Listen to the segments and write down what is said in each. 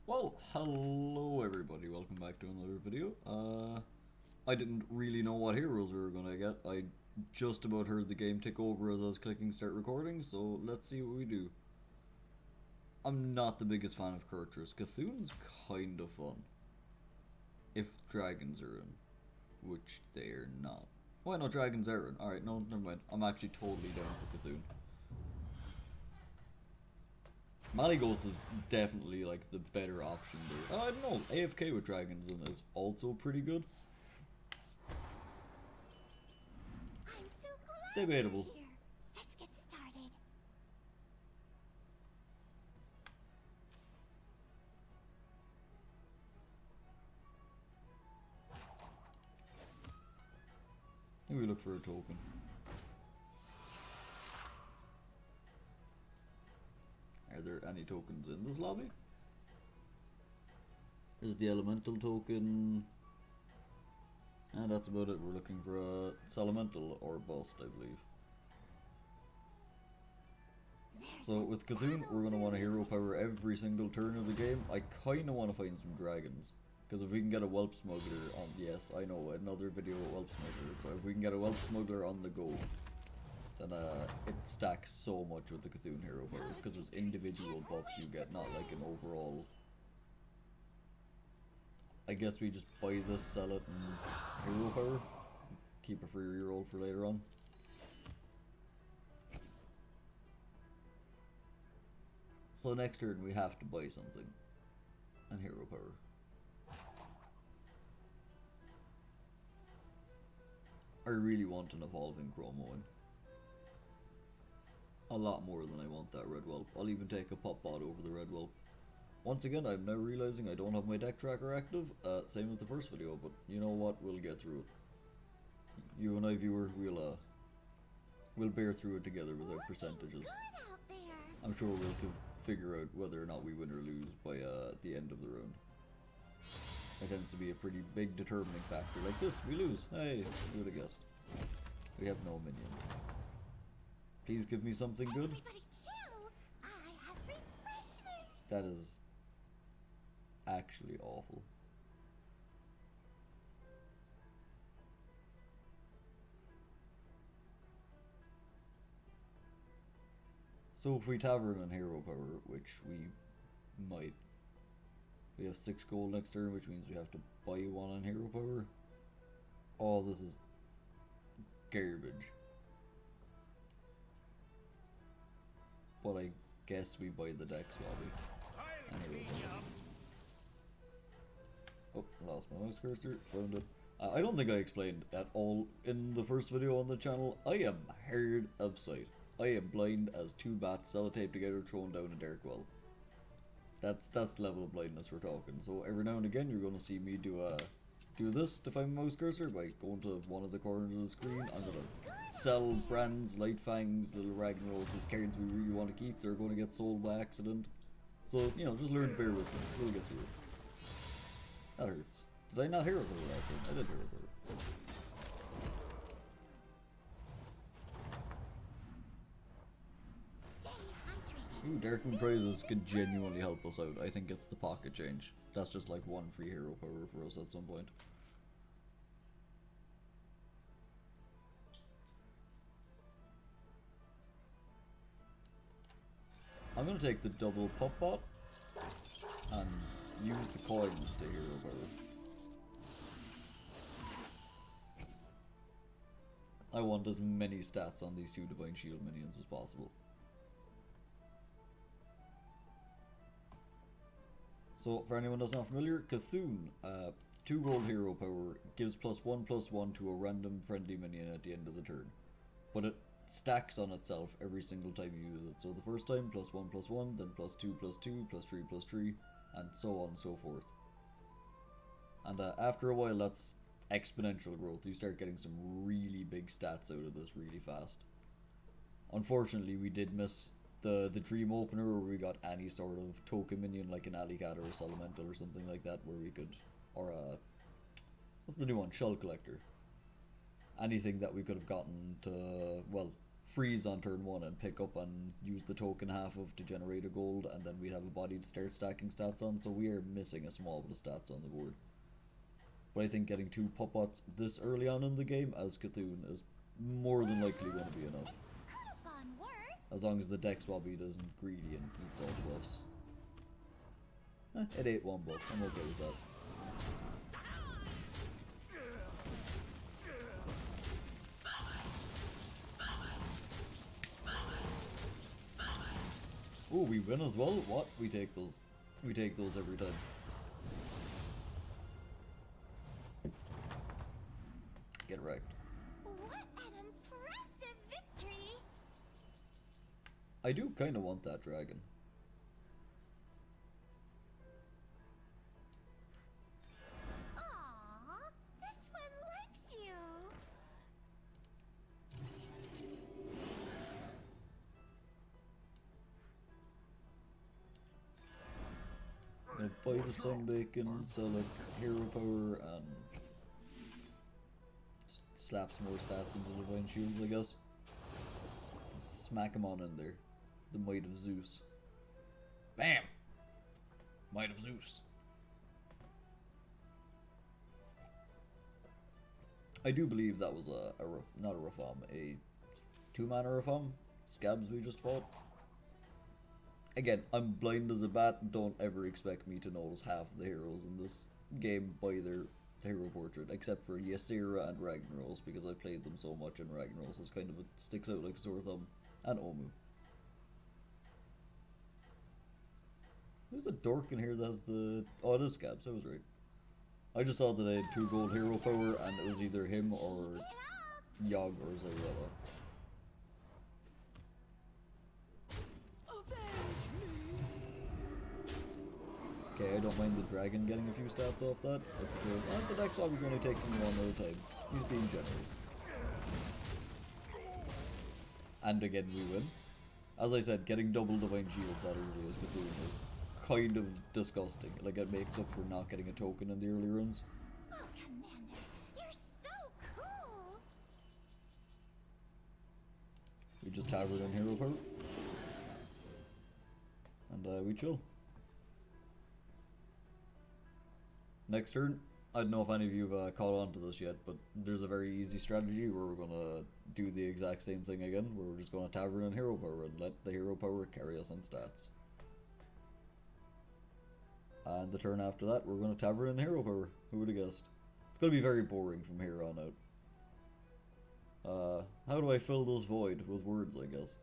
Well, hello everybody, welcome back to another video. I didn't really know what heroes we were gonna get. I just about heard the game tick over as I was clicking start recording, so let's see what we do. I'm not the biggest fan of Kurtrus. Cthulhu's kind of fun. If dragons are in, which they're not. Why no, dragons are in. Alright, no, never mind. I'm actually totally down for Cthulhu. Malygos is definitely like the better option there. I don't know, AFK with dragons in is also pretty good. I'm so glad Debatable. you're here. Let's get started. I think we look for a token. Are there any tokens in this lobby? There's the elemental token. And that's about it. We're looking for a elemental or bust, I believe. So with Cthulhu, we're going to want a hero power every single turn of the game. I kind of want to find some dragons. Because if we can get a Whelp Smuggler on... Yes, I know, another video of Whelp Smuggler. But if we can get a Whelp Smuggler on the go, then it stacks so much with the Cthulhu hero power. Because it's individual buffs you get, not like an overall... I guess we just buy this, sell it, and hero power. Keep a free reroll for later on. So next turn we have to buy something. And hero power. I really want an evolving chromoing. A lot more than I want that red whelp. I'll even take a pop bot over the red whelp. Once again, I'm now realizing I don't have my deck tracker active, same as the first video, but you know what, we'll get through it. You and I, viewer, we'll bear through it together with our percentages. I'm sure we'll figure out whether or not we win or lose by the end of the round. It tends to be a pretty big determining factor. Like this, we lose. Hey, who would have guessed? We have no minions. Please give me something good. Everybody chill. I have refreshments. That is actually awful. So if we tavern on hero power, which we might, we have 6 gold next turn, which means we have to buy one on hero power. Oh, this is garbage. But I guess we buy the deck lobby. And hero power. Oh, I lost my mouse cursor. Found it. I don't think I explained at all in the first video on the channel. I am hard of sight. I am blind as 2 bats sellotaped together thrown down a dark well. That's the level of blindness we're talking. So every now and again you're gonna see me do this to find my mouse cursor by going to one of the corners of the screen. I'm gonna sell brands, light fangs, little Ragnaroses, cards we really want to keep. They're gonna get sold by accident. So, you know, just learn to bear with me. We'll get through it. That hurts. Did I not hero power last time? I did hero power. Stay hydrated. Ooh, Darkman Praises could genuinely help us out. I think it's the pocket change. That's just like one free hero power for us at some point. I'm gonna take the double pop bot and use the coins to hero power. I want as many stats on these 2 Divine Shield minions as possible. So, for anyone that's not familiar, Cthun, 2 gold hero power, gives +1/+1 to a random friendly minion at the end of the turn. But it stacks on itself every single time you use it. So the first time, +1/+1, then +2/+2, +3/+3, and so on and so forth. And after a while, that's exponential growth. You start getting some really big stats out of this really fast. Unfortunately, we did miss the dream opener where we got any sort of token minion like an Alicat or a Elemental or something like that where we could, or what's the new one? Shell Collector. Anything that we could have gotten to, well, freeze on turn 1 and pick up and use the token half of to generate a gold, and then we'd have a body to start stacking stats on, so we are missing a small bit of stats on the board. But I think getting 2 Puppets this early on in the game as Cthun is more than likely going to be enough. Could have gone worse. As long as the deck swap beat isn't greedy and eats all the buffs. It ate 1 buff, I'm okay with that. Oh, we win as well? What? We take those. We take those every time. Get wrecked. What an impressive victory! I do kind of want that dragon. Aww, this one likes you. Gonna buy the sun bacon, sell a hero power, and slap some more stats into divine shields, I guess. Smack him on in there. The might of Zeus. Bam! Might of Zeus. I do believe that was not a Rafam, a 2-mana Rafam. Scabs we just fought. Again, I'm blind as a bat. Don't ever expect me to notice half the heroes in this game by their hero portrait, except for Ysera and Ragnaros, because I played them so much, and Ragnaros is kind of sticks out like a sore thumb. And Omu. There's the dork in here that has the... Oh, it is Scabs, I was right. I just saw that I had 2 gold hero power, and it was either him or Yogg or Zyrella. Okay, I don't mind the dragon getting a few stats off that. The deck swap is only taking 1 at a time. He's being generous. And again, we win. As I said, getting double divine shields that early as Cthulhu is kind of disgusting. Like, it makes up for not getting a token in the early runs. Oh, Commander, you're so cool. We just tavern in hero power. And we chill. Next turn, I don't know if any of you have caught on to this yet, but there's a very easy strategy where we're going to do the exact same thing again, where we're just going to tavern in hero power and let the hero power carry us on stats. And the turn after that, we're going to tavern in hero power. Who would have guessed? It's going to be very boring from here on out. How do I fill this void? With words, I guess.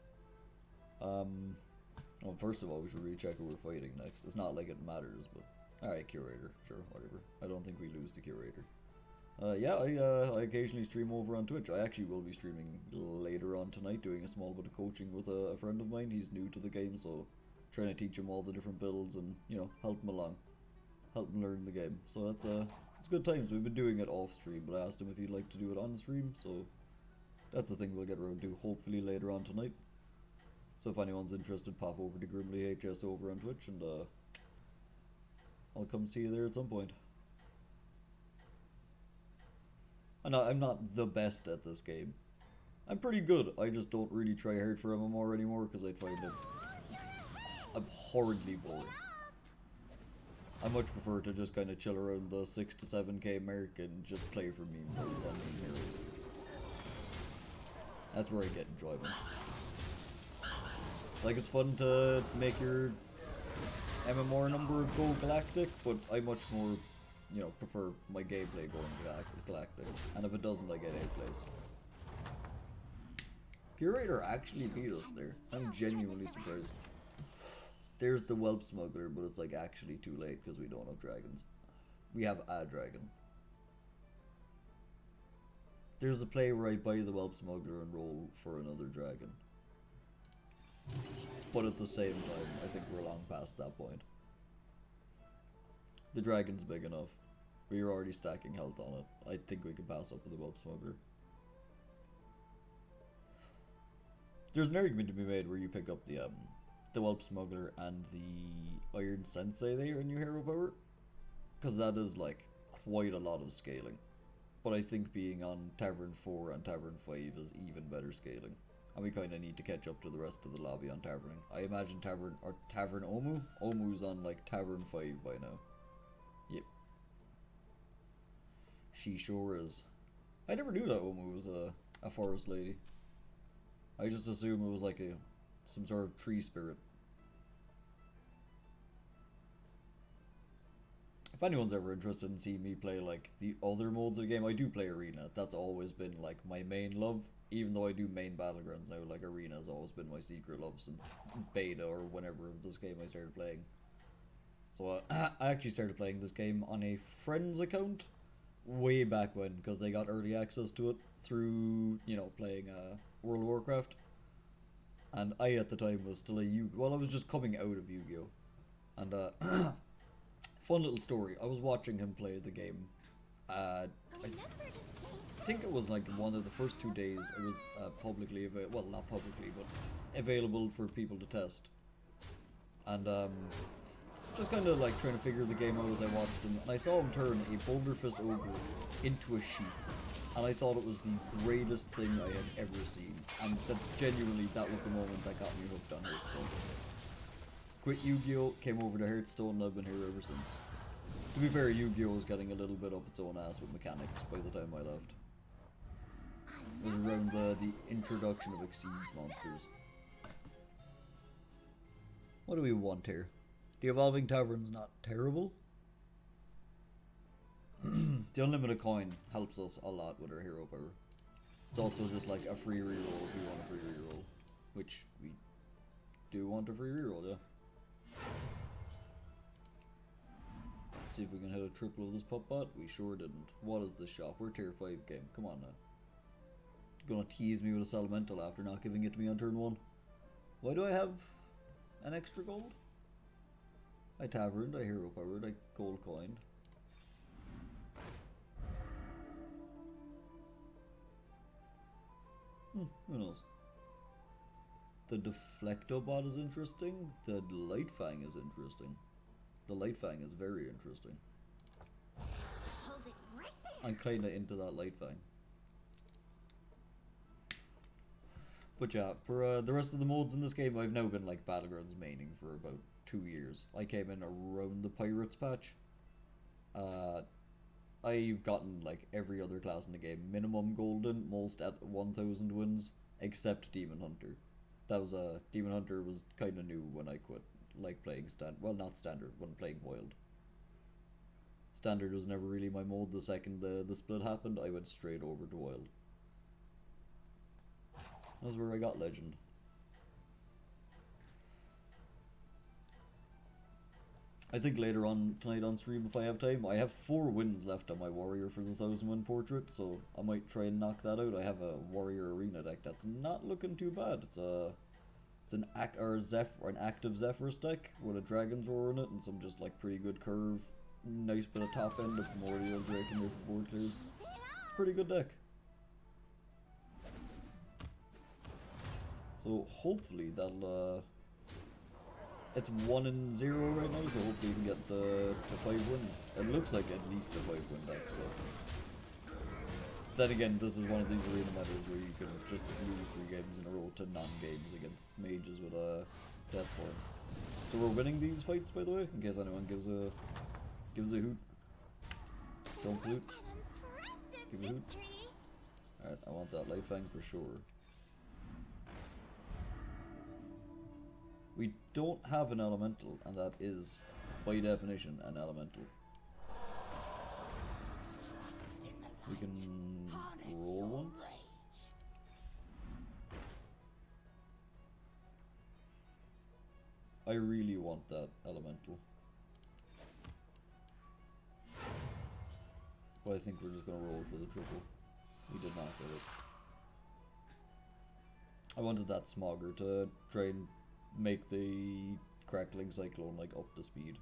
Well, first of all, we should recheck who we're fighting next. It's not like it matters, but... Alright, Curator. Sure, whatever. I don't think we lose to Curator. Yeah, I occasionally stream over on Twitch. I actually will be streaming later on tonight, doing a small bit of coaching with a friend of mine. He's new to the game, so trying to teach him all the different builds and, you know, help him along. Help him learn the game. So it's good times. We've been doing it off stream, but I asked him if he'd like to do it on stream, so that's a thing we'll get around to hopefully later on tonight. So if anyone's interested, pop over to Grimly HS over on Twitch, and I'll come see you there at some point. I'm not the best at this game. I'm pretty good. I just don't really try hard for MMR anymore because I find I'm horribly boring. I much prefer to just kind of chill around the 6 to 7k mark and just play for meme builds on meme heroes. That's where I get enjoyment. Like, it's fun to make your MMR number go galactic, but I much more, you know, prefer my gameplay going galactic. And if it doesn't, I get 8th place. Curator actually beat us there. I'm genuinely surprised. There's the Whelp Smuggler, but it's like actually too late because we don't have dragons. We have a dragon. There's a play where I buy the Whelp Smuggler and roll for another dragon. But at the same time, I think we're long past that point. The dragon's big enough. We're already stacking health on it. I think we can pass up with the Whelp Smuggler. There's an argument to be made where you pick up the Whelp Smuggler and the Iron Sensei there in your hero power, because that is like quite a lot of scaling. But I think being on Tavern 4 and Tavern 5 is even better scaling. And we kind of need to catch up to the rest of the lobby on taverning. I imagine Tavern Omu? Omu's on like Tavern 5 by now. Yep. She sure is. I never knew that Omu was a forest lady. I just assumed it was like some sort of tree spirit. If anyone's ever interested in seeing me play like the other modes of the game, I do play Arena. That's always been like my main love. Even though I do main Battlegrounds now, like Arena has always been my secret love since beta or whenever of this game I started playing. So I actually started playing this game on a friend's account way back when, because they got early access to it through, you know, playing World of Warcraft. And I at the time was still I was just coming out of Yu-Gi-Oh! And fun little story. I was watching him play the game. I think it was like one of the first 2 days it was publicly available. Well, not publicly, but available for people to test. And just kind of like trying to figure the game out as I watched him. And I saw him turn a Boulder Fist Ogre into a sheep. And I thought it was the greatest thing I had ever seen. And that genuinely, that was the moment that got me hooked on Hearthstone. Quit Yu-Gi-Oh! Came over to Hearthstone and I've been here ever since. To be fair, Yu-Gi-Oh! Was getting a little bit up its own ass with mechanics by the time I left. It was around the introduction of Exceeds monsters. What do we want here? The Evolving Tavern's not terrible. The Unlimited Coin helps us a lot with our hero power. It's also just like a free reroll if we want a free reroll. Which we do want a free reroll, yeah. Let's see if we can hit a triple of this pop bot. We sure didn't. What is this shop? We're tier 5 game. Come on now. Gonna tease me with a Elemental after not giving it to me on turn 1. Why do I have an extra gold? I taverned, I hero powered, I gold coined. Who knows? The Deflecto bot is interesting. The Light Fang is interesting. The Light Fang is very interesting. Hold it right there. I'm kinda into that Light Fang. But yeah, for the rest of the modes in this game, I've now been like Battlegrounds maining for about 2 years. I came in around the Pirates patch. I've gotten like every other class in the game minimum golden, most at 1000 wins, except Demon Hunter. That was Demon Hunter was kind of new when I quit, like playing not standard, when playing wild. Standard was never really my mode. The second the split happened, I went straight over to wild. That's where I got legend. I think later on tonight on stream, if I have time, I have 4 wins left on my warrior for the 1000 win portrait, so I might try and knock that out. I have a warrior arena deck that's not looking too bad. It's an active Zephyr deck with a dragon's roar in it and some just like pretty good curve, nice bit of top end of Primordial Drake in there for board clears. It's a pretty good deck. So hopefully that'll it's 1-0 right now, so hopefully we can get the 5 wins. It looks like at least a 5-win deck, so. Then again, this is one of these arena metas where you can just lose 3 games in a row to non-games against mages with a death form. So we're winning these fights, by the way, in case anyone gives a hoot. Don't pollute. Give a hoot. Alright, I want that Light Fang for sure. We don't have an elemental, and that is, by definition, an elemental. We can roll once. I really want that elemental. But I think we're just gonna roll for the triple. We did not get it. I wanted that Smogger to try and make the Crackling Cyclone like up to speed.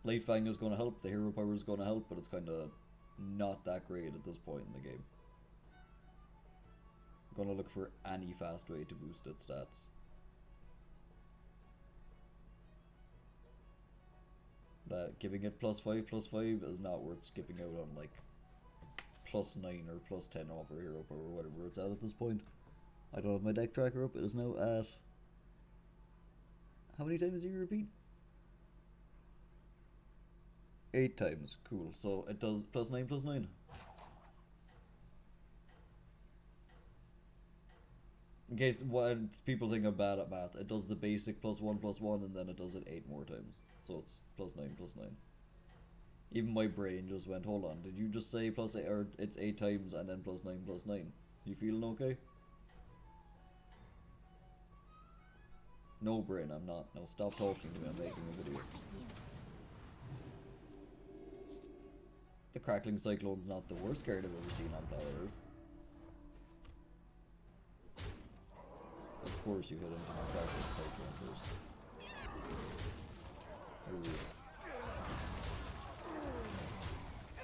Light Fang is going to help, the hero power is going to help, but it's kind of not that great at this point in the game. I'm going to look for any fast way to boost its stats. Giving it +5/+5 is not worth skipping out on like +9 or +10 off our hero power or whatever it's at this point. I don't have my deck tracker up. It is now at... How many times do you repeat? 8 times. Cool. So it does +9/+9. In case when people think I'm bad at math, it does the basic +1/+1 and then it does it 8 more times. So it's +9/+9. Even my brain just went, hold on, did you just say +8 or it's 8 times and then +9/+9? You feeling okay? No brain, I'm not. Now stop talking to me, I'm making a video. The Crackling Cyclone's not the worst card I've ever seen on planet Earth. Of course you hit into my Crackling Cyclone first.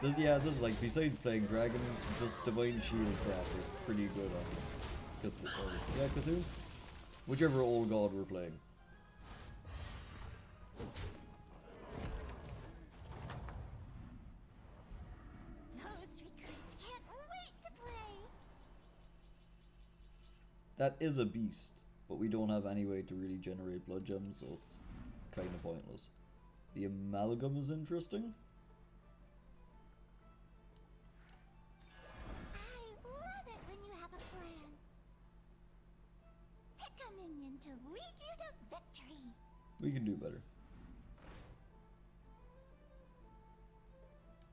This is like, besides playing Dragon, just Divine Shield Trap is pretty good on Cthun? Whichever old god we're playing. Those recruits can't wait to play. That is a beast, but we don't have any way to really generate blood gems, so it's kind of pointless. The Amalgam is interesting. I love it when you have a plan. Pick a minion to lead you to victory. We can do better.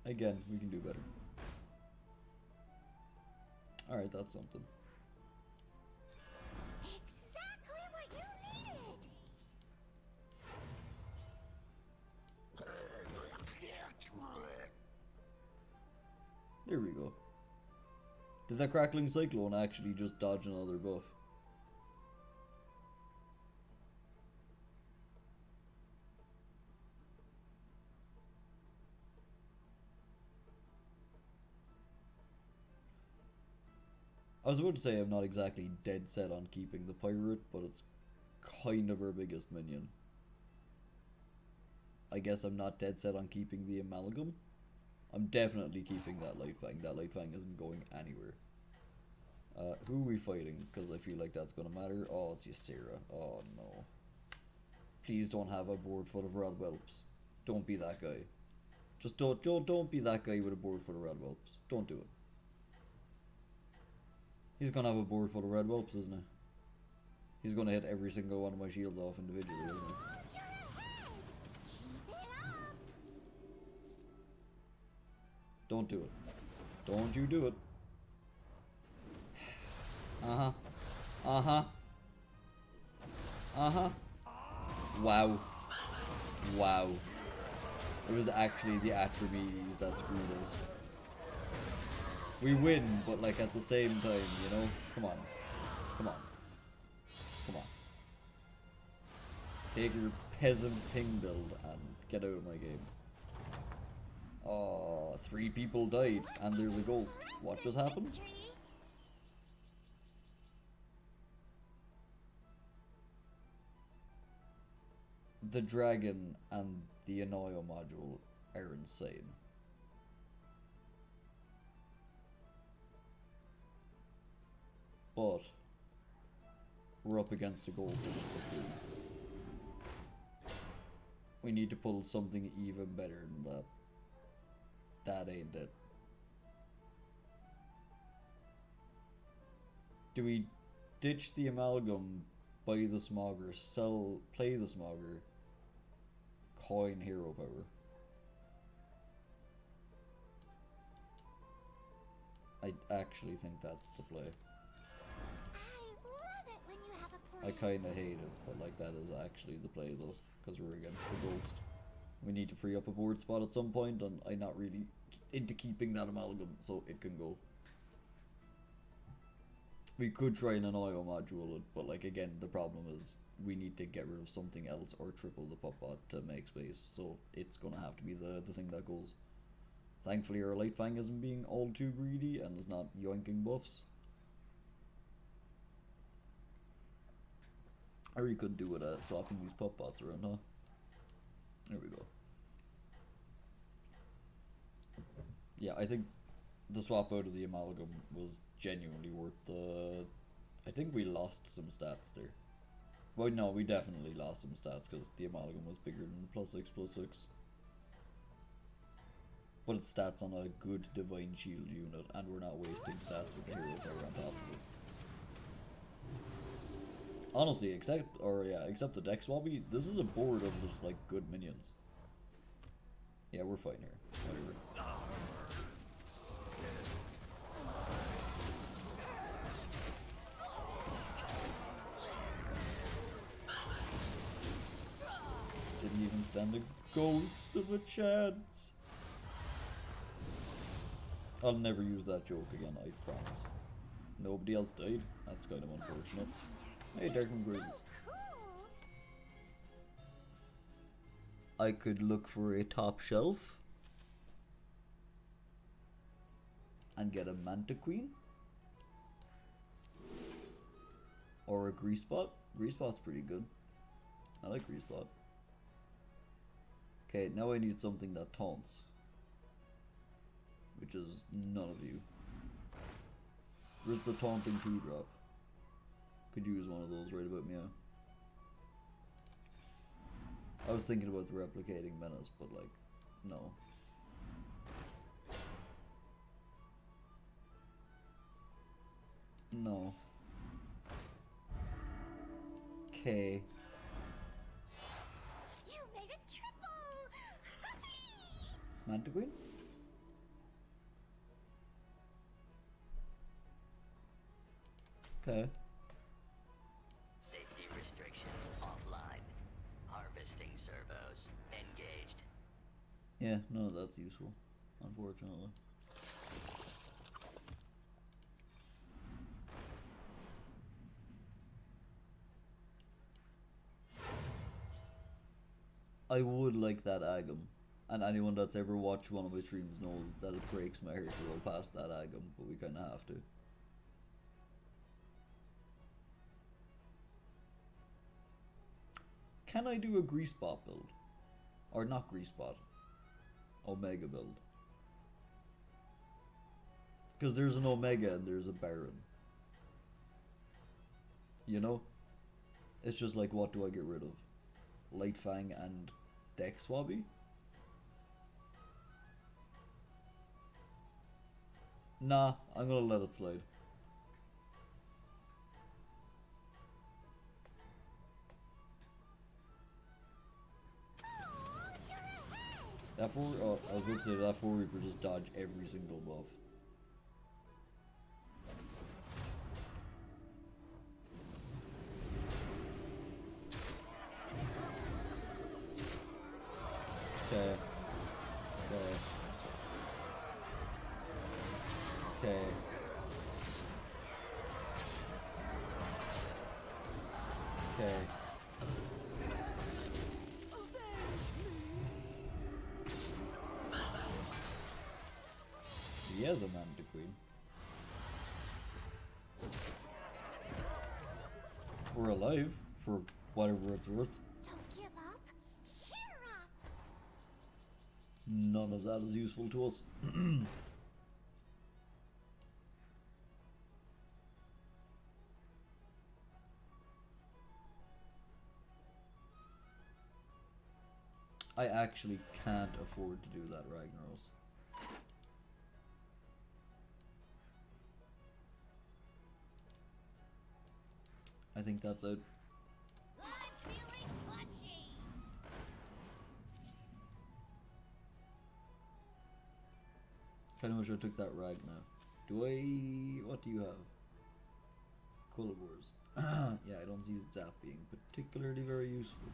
Again, we can do better. Alright, that's something. Exactly what you needed. There we go. Did that Crackling Cyclone actually just dodge another buff? I was about to say I'm not exactly dead set on keeping the Pirate, but it's kind of our biggest minion. I guess I'm not dead set on keeping the Amalgam. I'm definitely keeping that Light Fang. That Light Fang isn't going anywhere. Who are we fighting? Because I feel like that's going to matter. Oh, it's Ysera. Oh, no. Please don't have a board full of Red Whelps. Don't be that guy. Just don't be that guy with a board full of Red Whelps. Don't do it. He's going to have a board full of Red Whelps, isn't he? He's going to hit every single one of my shields off individually, isn't he? Don't do it. Don't you do it. Uh-huh. Uh-huh. Uh-huh. Wow. Wow. It was actually the Attribes that screwed us. We win, but like at the same time, you know? Come on. Come on. Come on. Take your peasant ping build and get out of my game. Oh, 3 people died, and there's a ghost. What just happened? The dragon and the Anoio module are insane. But we're up against a gold. We need to pull something even better than that. That ain't it. Do we ditch the Amalgam, buy the Smogger, play the Smogger, coin hero power? I actually think that's the play. I love it when you have a plan. I kinda hate it, but like that is actually the play though, because we're against the ghost. We need to free up a board spot at some point, and I'm not really into keeping that Amalgam, so it can go. We could try an Anoio module, but like again, the problem is we need to get rid of something else or triple the pop bot to make space, so it's gonna have to be the thing that goes. Thankfully our Light Fang isn't being all too greedy and is not yoinking buffs. I really could do with swapping these pop bots around, huh? There we go. Yeah, I think the swap out of the Amalgam was genuinely worth the I think we lost some stats there. Well, no, we definitely lost some stats because the amalgam was bigger than +6/+6. But it stats on a good divine shield unit, and we're not wasting stats with the hero power on top of it. Honestly, except the deck swabby, this is a board of just like good minions. Yeah, we're fighting here. Whatever. Didn't even stand a ghost of a chance. I'll never use that joke again, I promise. Nobody else died. That's kind of unfortunate. Hey, Darkman Grizz. I could look for a top shelf and get a Manta Queen or a Grease Spot. Grease Spot's pretty good. I like Grease Spot. Okay, now I need something that taunts, which is none of you. Where's the taunting 2-drop? Could use one of those right about now. I was thinking about the replicating menace, but like, no. No. Okay. You made a triple! Manta Queen? Okay. Safety restrictions offline. Harvesting servos engaged. Yeah, none of that's useful, unfortunately. I would like that Agam, and anyone that's ever watched one of my streams knows that it breaks my heart to roll past that Agam, but we kinda have to. Can I do a Grease Bot build? Or not Grease Bot, Omega build? Because there's an Omega and there's a Baron. You know? It's just like, what do I get rid of? Lightfang and Deck Swabby? Nah, I'm gonna let it slide. That 4, oh, I was going to say that 4 Reaper just dodge every single buff. Okay. Okay. Okay. Okay. He has a Manta Queen. We're alive, for whatever it's worth. Don't give up. Cheer up. None of that is useful to us. I actually can't afford to do that, Ragnaros. I think that's out. I'm feeling punchy. Kinda wish I took that rag now. Do I... what do you have? Colibors. Yeah, I don't see Zap being particularly very useful.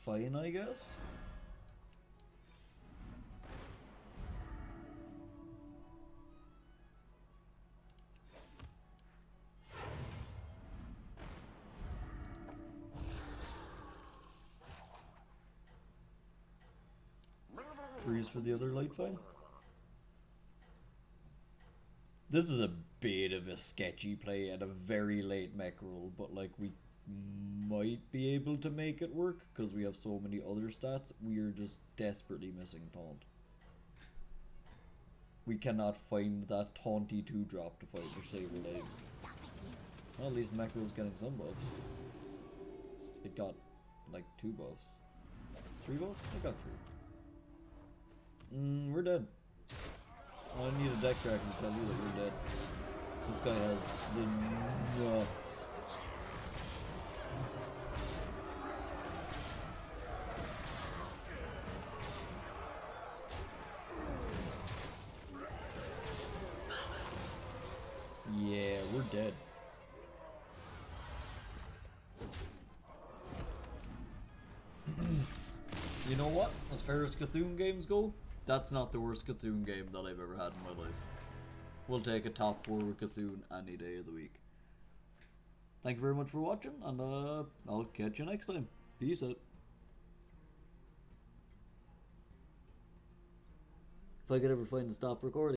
Fine, I guess? Freeze for the other light fine. This is a bit of a sketchy play at a very late mech roll, but like we might be able to make it work because we have so many other stats. We are just desperately missing Taunt. We cannot find that taunty 2-drop to fight or save our lives. Well, at least Mecho's getting some buffs. It got like 2 buffs. 3 buffs? It got 3. We're dead. I need a deck tracker to tell you that we're dead. This guy has the nuts. Yeah, we're dead. You know what? As far as Cthulhu games go, that's not the worst Cthulhu game that I've ever had in my life. We'll take a top 4 with Cthulhu any day of the week. Thank you very much for watching, and I'll catch you next time. Peace out. If I could ever find a stop recording.